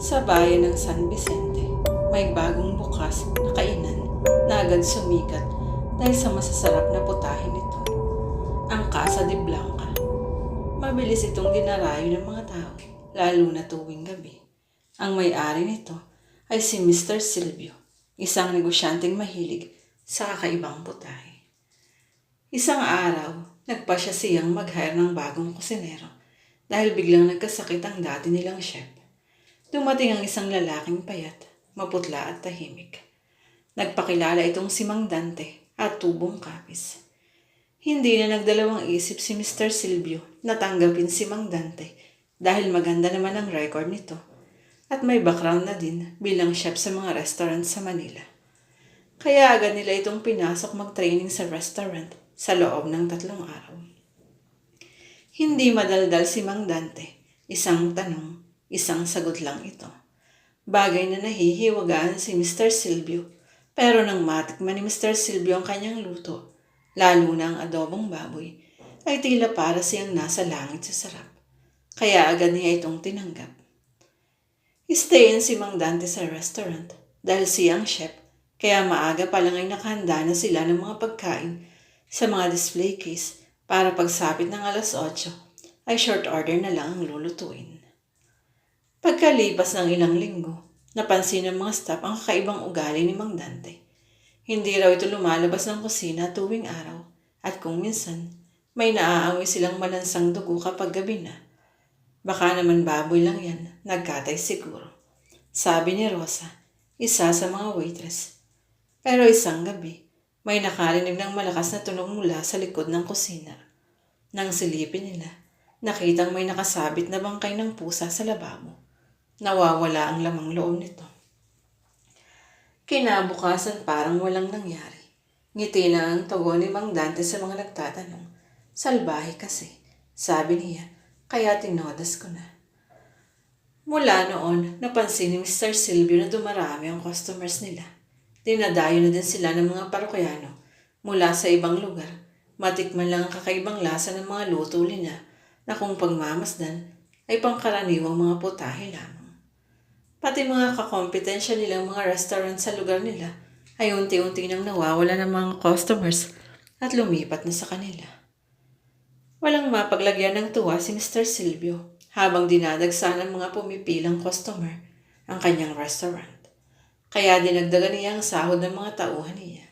Sa bayan ng San Vicente, may bagong bukas na kainan na agad sumikat dahil sa masasarap na putahe nito, ang Casa de Blanca. Mabilis itong dinarayo ng mga tao, lalo na tuwing gabi. Ang may-ari nito ay si Mr. Silvio, isang negosyanteng mahilig sa kakaibang putahe. Isang araw, nagpasya siyang mag-hire ng bagong kusinero dahil biglang nagkasakit ang dati nilang chef. Dumating ang isang lalaking payat, maputla at tahimik. Nagpakilala itong si Mang Dante at tubong kapis. Hindi na nagdalawang isip si Mr. Silvio na tanggapin si Mang Dante dahil maganda naman ang record nito at may background na din bilang chef sa mga restaurant sa Manila. Kaya agad nila itong pinasok mag-training sa restaurant sa loob ng 3 araw. Hindi madaldal si Mang Dante, isang tanong, isang sagot lang ito. Bagay na nahihiwagaan si Mr. Silvio, pero nang matikman ni Mr. Silvio ang kanyang luto, lalo na ang adobong baboy, ay tila para siyang nasa langit sa sarap. Kaya agad niya itong tinanggap. Stayin si Mang Dante sa restaurant dahil siyang chef, kaya maaga pa lang ay nakahanda na sila ng mga pagkain sa mga display case para pagsapit ng alas 8 ay short order na lang ang lulutuin. Pagkalipas ng ilang linggo, napansin ng mga staff ang kakaibang ugali ni Mang Dante. Hindi raw ito lumalabas ng kusina tuwing araw at kung minsan, may naaamoy silang malansang dugo kapag gabi na. Baka naman baboy lang yan, nagkatay siguro. Sabi ni Rosa, isa sa mga waitress. Pero isang gabi, may nakarinig ng malakas na tunog mula sa likod ng kusina. Nang silipin nila, nakitang may nakasabit na bangkay ng pusa sa lababo. Nawawala ang lamang loob nito. Kinabukasan parang walang nangyari. Ngiti na ang tugon ni Mang Dante sa mga nagtatanong. Salbahe kasi, sabi niya, kaya tinodas ko na. Mula noon, napansin ni Mr. Silvio na dumarami ang customers nila. Dinadayo na din sila ng mga parokyano mula sa ibang lugar. Matikman lang ang kakaibang lasa ng mga luto nila na kung pagmamasdan ay pangkaraniwang mga putahe lamang. Pati mga kakompetensya nilang mga restaurant sa lugar nila ay unti-unti nang nawawala ng mga customers at lumipat na sa kanila. Walang mapaglagyan ng tuwa si Mr. Silvio habang dinadagsa ng mga pumipilang customer ang kanyang restaurant. Kaya dinagdagan niya ang sahod ng mga tauhan niya.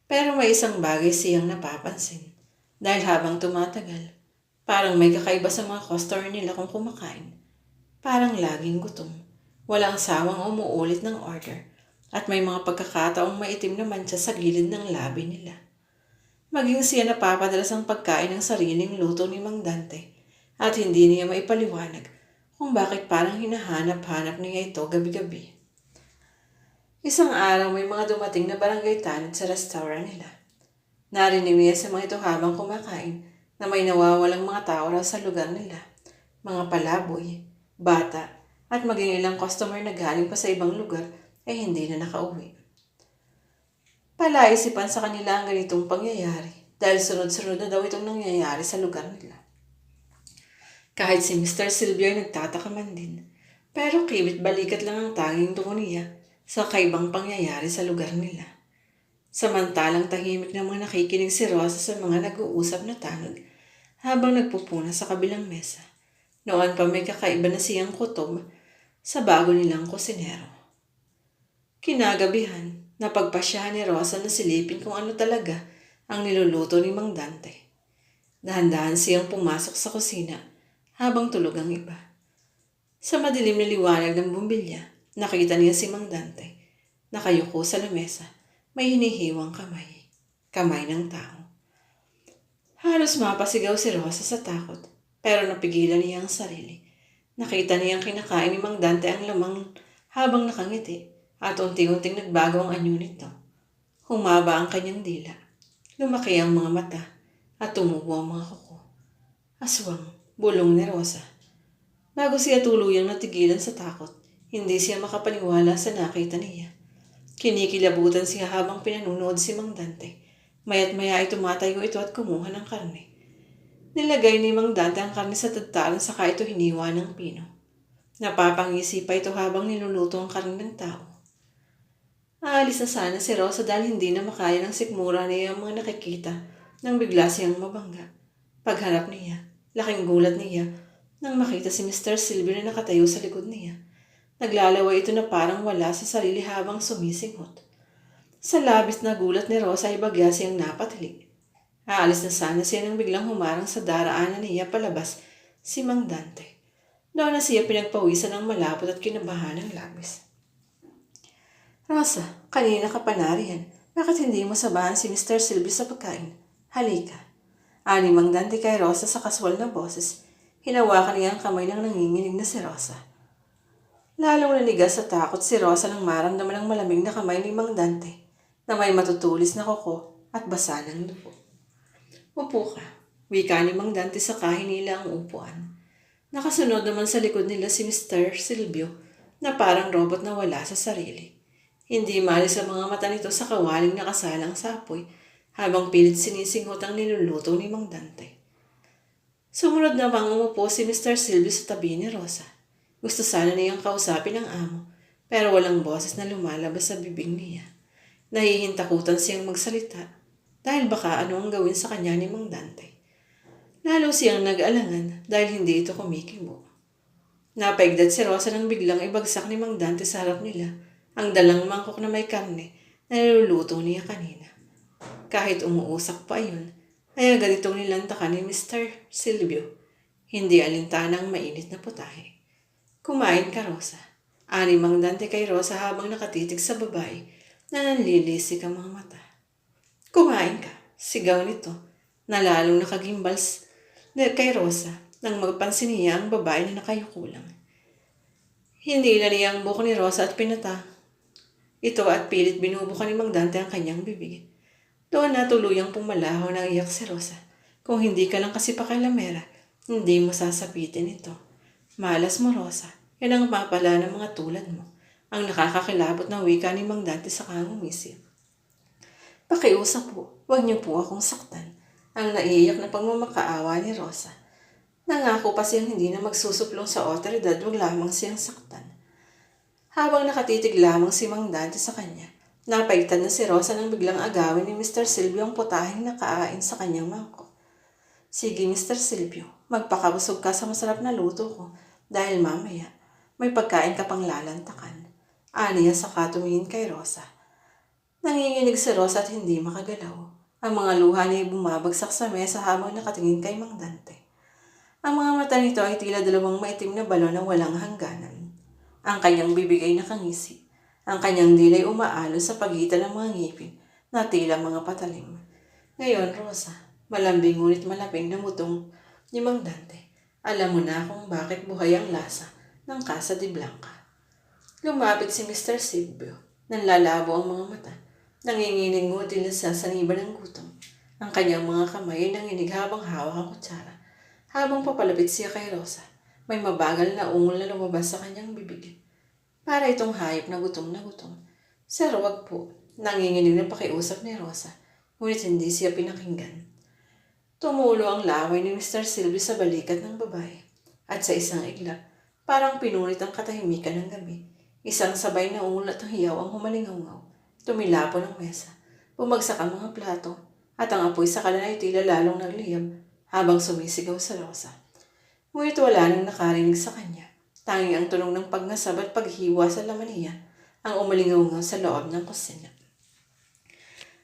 Pero may isang bagay siyang napapansin dahil habang tumatagal, parang may kakaiba sa mga customer nila kung kumakain. Parang laging gutom. Walang sawang umuulit ng order at may mga pagkakataong maitim na mantsa sa gilid ng labi nila. Maging siya napapadalas ang pagkain ng sariling luto ni Mang Dante at hindi niya maipaliwanag kung bakit parang hinahanap-hanap niya ito gabi-gabi. Isang araw may mga dumating na barangay tanod sa restaurant nila. Narinig niya sa mga ito habang kumakain na may nawawalang mga tao raw sa lugar nila, mga palaboy, bata, at maging ilang customer na galing pa sa ibang lugar ay hindi na nakauwi. Palaisipan sa kanila ang ganitong pangyayari dahil sunod-sunod na daw itong nangyayari sa lugar nila. Kahit si Mr. Silvio ay nagtataka man din, pero kibit-balikat lang ang tanging tungo niya sa kaibang pangyayari sa lugar nila. Samantalang tahimik na mga nakikinig si Rosa sa mga nag-uusap na tanod habang nagpupuna sa kabilang mesa. Noon pa may kakaiba na siyang kutob sa bago nilang kusinero. Kinagabihan, napagpasyahan ni Rosa na silipin kung ano talaga ang niluluto ni Mang Dante. Dahan-dahan siyang pumasok sa kusina habang tulog ang iba. Sa madilim na liwanag ng bumbilya, nakita niya si Mang Dante. Nakayuko sa lamesa, may hinihiwang kamay. Kamay ng tao. Halos mapasigaw si Rosa sa takot, pero napigilan niya ang sarili. Nakita niyang kinakain ni Mang Dante ang lamang habang nakangiti at unti-unting nagbago ang anyo nito. Humaba ang kanyang dila. Lumaki ang mga mata at tumubo ang mga kuko. Aswang, bulong ni Rosa. Bago siya tuluyang natigilan sa takot, hindi siya makapaniwala sa nakita niya. Kinikilabutan siya habang pinanunood si Mang Dante. Maya't maya ay tumatayo ito at kumuha ng karne. Nilagay ni Mang Dante ang karne sa tadtaran saka ito hiniwa ng pino. Napapangisi pa ito habang niluluto ang karne ng tao. Aalis na sana si Rosa dahil hindi na makaya ng sikmura niya ang mga nakikita nang bigla siyang mabangga. Pagharap niya, laking gulat niya nang makita si Mr. Silvio na nakatayo sa likod niya. Naglalaway ito na parang wala sa sarili habang sumisinghot. Sa labis na gulat ni Rosa ay bagya siyang napatili. Aalis na sana siya nang biglang humarang sa daraanan niya palabas si Mang Dante. Doon na siya pinagpawisan ng malapot at kinabahan ng labis. Rosa, kanina ka pa nariyan. Bakit hindi mo sabahan si Mr. Silvio sa pagkain? Halika. Ani Mang Dante kay Rosa sa kaswal na boses. Hinawakan niya ang kamay ng nanginginig na si Rosa. Lalong nanigas sa takot si Rosa nang maramdaman ang malamig na kamay ni Mang Dante na may matutulis na kuko at basa ng dugo. Upo ka. Wika ni Mang Dante sa kahinila ang upuan. Nakasunod naman sa likod nila si Mr. Silvio na parang robot na wala sa sarili. Hindi maalis sa mga mata nito sa kawaling nakasalang sa apoy habang pilit sinisinghot ang niluluto ni Mang Dante. Sumunod na bang umupo si Mr. Silvio sa tabi ni Rosa. Gusto sana niyang kausapin ang amo pero walang boses na lumalabas sa bibig niya. Nahihintakutan siyang magsalita dahil baka ano ang gawin sa kanya ni Mang Dante. Lalo siyang nag-alangan dahil hindi ito kumikibo. Napaigdat si Rosa nang biglang ibagsak ni Mang Dante sa harap nila ang dalang mangkok na may karne na niluluto niya kanina. Kahit umuusak pa yun, ay agad itong nilantakan ni Mr. Silvio. Hindi alintanang mainit na putahe. Kumain ka, Rosa. Ani Mang Dante kay Rosa habang nakatitig sa babae na nanlilisik ang mga mata. Kumain ka, sigaw nito, na lalong nakagimbals kay Rosa nang magpansin niya ang babae na nakayuko lang. Hindi na niya ang buhok ni Rosa at pinata. Ito at pilit binubukan ni Mang Dante ang kanyang bibig. Doon na tuluyang pumalaho ng iyak si Rosa. Kung hindi ka lang kasi pakilamera, hindi mo sasapitin ito. Malas mo, Rosa. Yan ang mapala ng mga tulad mo. Ang nakakakilabot na wika ni Mang Dante sa kangumisip. Pakiusap po, huwag niyo po akong saktan. Ang naiiyak na pagmamakaawa ni Rosa. Nangako pa siyang hindi na magsusuplong sa otoridad, huwag lamang siyang saktan. Habang nakatitig lamang si Mang Dante sa kanya, napaigtan na si Rosa nang biglang agawin ni Mr. Silvio ang putaheng nakaain sa kanyang mangkok. Sige, Mr. Silvio, magpakabusog ka sa masarap na luto ko dahil mamaya may pagkain ka pang lalantakan. Aniya saka tumingin kay Rosa. Nanginginig si Rosa at hindi makagalaw. Ang mga luha niya bumabagsak sa mesa habang nakatingin kay Mang Dante. Ang mga mata nito ay tila dalawang maitim na balon na walang hangganan. Ang kanyang bibig ay nakangisi. Ang kanyang dilay umaalo sa pagitan ng mga ngipin na tila mga patalim. Ngayon, Rosa, malambing ngunit malaping na mutong ni Mang Dante. Alam mo na kung bakit buhay ang lasa ng Casa de Blanca. Lumapit si Mr. Silvio. Nanlalabo ang mga mata. Nanginginig ngunit nasasaniban ng gutom. Ang kanyang mga kamay ay nanginig habang hawak ang kutsara. Habang papalapit siya kay Rosa, may mabagal na ungol na lumabas sa kanyang bibig. Para itong hayop na gutom na gutom. Sir, wag po. Nanginginig na pakiusap ni Rosa, ngunit hindi siya pinakinggan. Tumulo ang laway ni Mr. Silvio sa balikat ng babae. At sa isang iglap, parang pinunit ang katahimikan ng gabi. Isang sabay na ungol at hiyaw ang humalingaw-ngaw. Tumilapo ng mesa. Bumagsak ang mga plato. At ang apoy sa kalan ay tila lalong nagliyab habang sumisigaw sa Rosa. Ngunit wala nang nakarinig sa kanya. Tanging ang tunog ng pagngasab at paghiwa sa laman niya ang umalingaw sa loob ng kusina.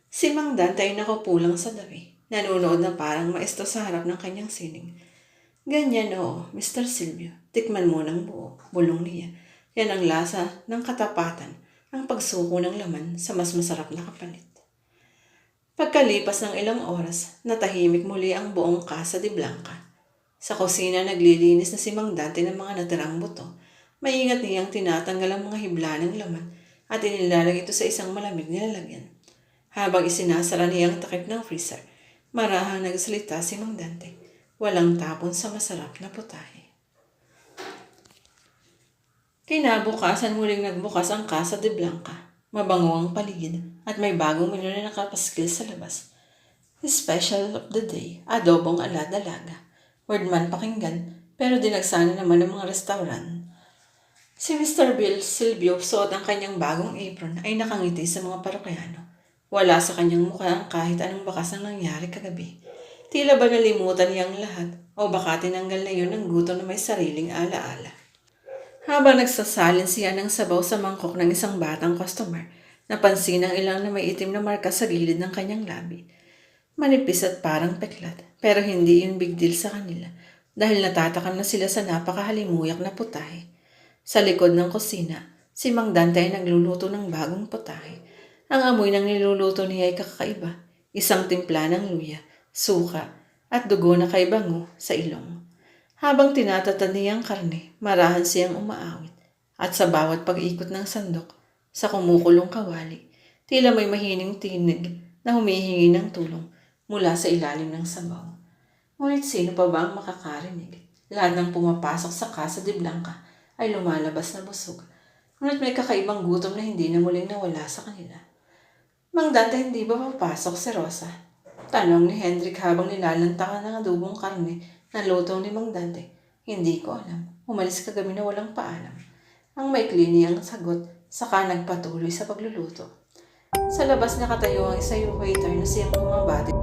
Si Mang Dante ay nakaupo lang sa dabi. Nanonood na parang maesto sa harap ng kanyang sining. Ganyan oo, Mr. Silvio. Tikman mo ng buo, bulong niya. Yan ang lasa ng katapatan, ang pagsuko ng laman sa mas masarap na kapalit. Pagkalipas ng ilang oras, natahimik muli ang buong Casa de Blanca. Sa kusina naglilinis na si Mang Dante ng mga natirang buto. Maingat niyang tinatanggal ang mga hibla ng laman at inilalagay ito sa isang malamig na lalagyan. Habang isinasara niya ang takip ng freezer, marahang nagsalita si Mang Dante. Walang tapon sa masarap na putahe. Kinabukasan muling nagbukas ang Casa de Blanca. Mabango ang paligid at may bagong menu na nakapaskil sa labas. Special of the day, adobong ala dalaga. Word man pakinggan, pero dinagsana naman ng mga restaurant. Si Mr. Bill Silvio, suot ang kanyang bagong apron, ay nakangiti sa mga parokyano. Wala sa kanyang mukha ang kahit anong bakas ang nangyari kagabi. Tila ba nalimutan niya ang lahat o baka tinanggal na yun ng gutom na may sariling alaala. Habang nagsasalin siya ng sabaw sa mangkok ng isang batang customer, napansin ang ilang na may itim na marka sa gilid ng kanyang labi. Manipis at parang peklat, pero hindi yun big deal sa kanila dahil natatakan na sila sa napakahalimuyak na putahe. Sa likod ng kusina, si Mang Dante ay nagluluto ng bagong putahe. Ang amoy ng niluluto niya ay kakaiba, isang timpla ng luya, suka, at dugo na kay bango sa ilong. Habang tinatatan niya ang karne, marahan siyang umaawit. At sa bawat pag-ikot ng sandok, sa kumukulong kawali, tila may mahining tinig na humihingi ng tulong mula sa ilalim ng sabaw. Ngunit sino pa ba ang makakarinig? Lahat ng pumapasok sa Casa de Blanca ay lumalabas na busog. Ngunit may kakaibang gutom na hindi na muling nawala sa kanila. Mang Dante, hindi ba papasok si Rosa? Tanong ni Hendrik habang nilalantakan ng adubong karne na luto ni Mang Dante. Hindi ko alam. Umalis kagabi na walang paalam. Ang maikli niyang sagot, saka nagpatuloy sa pagluluto. Sa labas nakatayo ang isang waiter na siyang bumabati